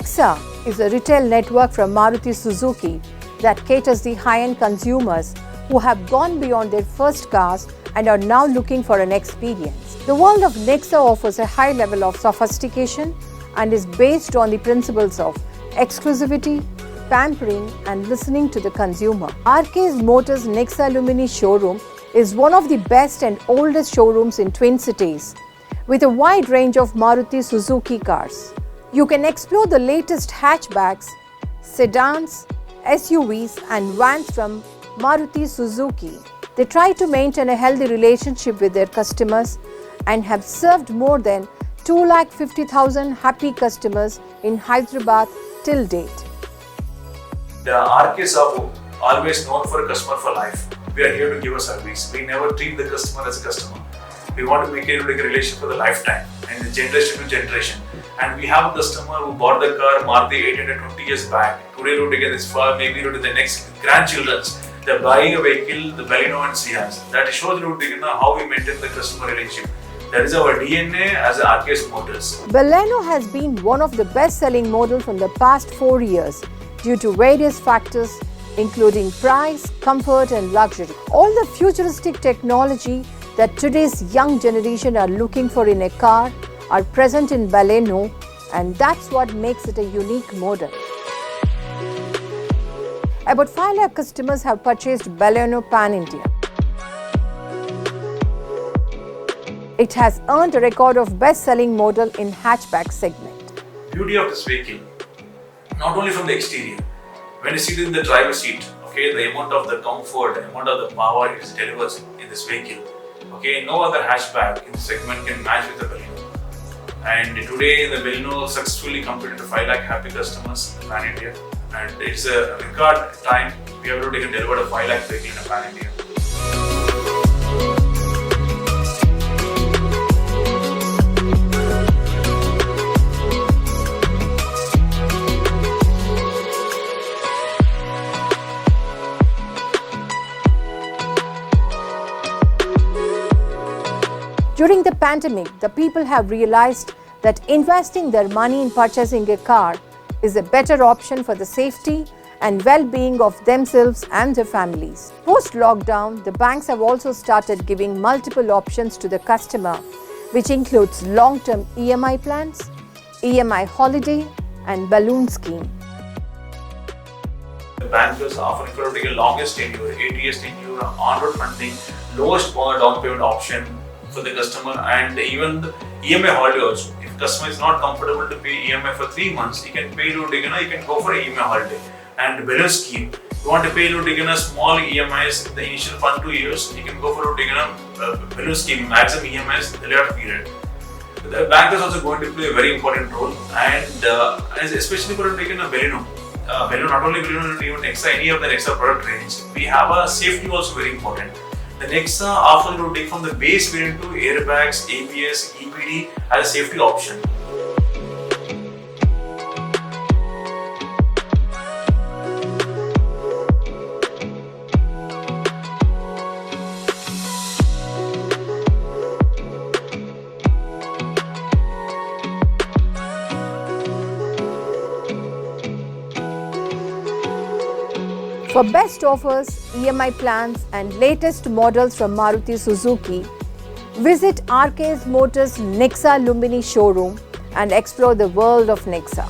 Nexa is a retail network from Maruti Suzuki that caters the high-end consumers who have gone beyond their first cars and are now looking for an experience. The world of Nexa offers a high level of sophistication and is based on the principles of exclusivity, pampering and listening to the consumer. RK's Motors Nexa Lumini showroom is one of the best and oldest showrooms in Twin Cities with a wide range of Maruti Suzuki cars. You can explore the latest hatchbacks, sedans, SUVs and vans from Maruti Suzuki. They try to maintain a healthy relationship with their customers and have served more than 250,000 happy customers in Hyderabad till date. The RKs are always known for a customer for life. We are here to give a service. We never treat the customer as a customer. We want to make it like a relation for the lifetime and generation to generation. And we have a customer who bought the car Maruti 820 years back. Today, to take this far, maybe to the next grandchildren's. They're buying a vehicle, the Baleno and Ciaz. That shows how we maintain the customer relationship. That is our DNA as RK's Motors. Baleno has been one of the best-selling models from the past 4 years due to various factors including price, comfort and luxury. All the futuristic technology that today's young generation are looking for in a car are present in Baleno, and that's what makes it a unique model. About 5 lakh customers have purchased Baleno Pan-India. It has earned a record of best-selling model in hatchback segment. Beauty of this vehicle, not only from the exterior, when you sit in the driver's seat, the amount of the comfort, the amount of the power it delivers in this vehicle, no other hatchback in the segment can match with the Baleno. And today the Baleno successfully completed 5 lakh happy customers in Pan India, and it's a record time we have already delivered a 5 lakh vehicle in Pan India. During the pandemic, the people have realized that investing their money in purchasing a car is a better option for the safety and well-being of themselves and their families. Post-lockdown, the banks have also started giving multiple options to the customer, which includes long-term EMI plans, EMI holiday and balloon scheme. The bankers are offering for the longest tenure, 8 years tenure, on-road funding, lowest down payment option for the customer, and even the EMI holiday also. If customer is not comfortable to pay EMI for 3 months, he can pay you can go for an EMI holiday. And balloon scheme, you want to pay small EMIs in the initial 1 to 2 years, you can go for a balloon scheme, maximum EMIs in the later period. The bank is also going to play a very important role, and especially for taking a Baleno. Baleno, not only Baleno, even Nexa, any of the Nexa product range, we have a safety also very important. The Nexa offers to take from the base variant to airbags, ABS, EPD as a safety option. For best offers, EMI plans and latest models from Maruti Suzuki, visit RK's Motors Nexa Lumini showroom and explore the world of Nexa.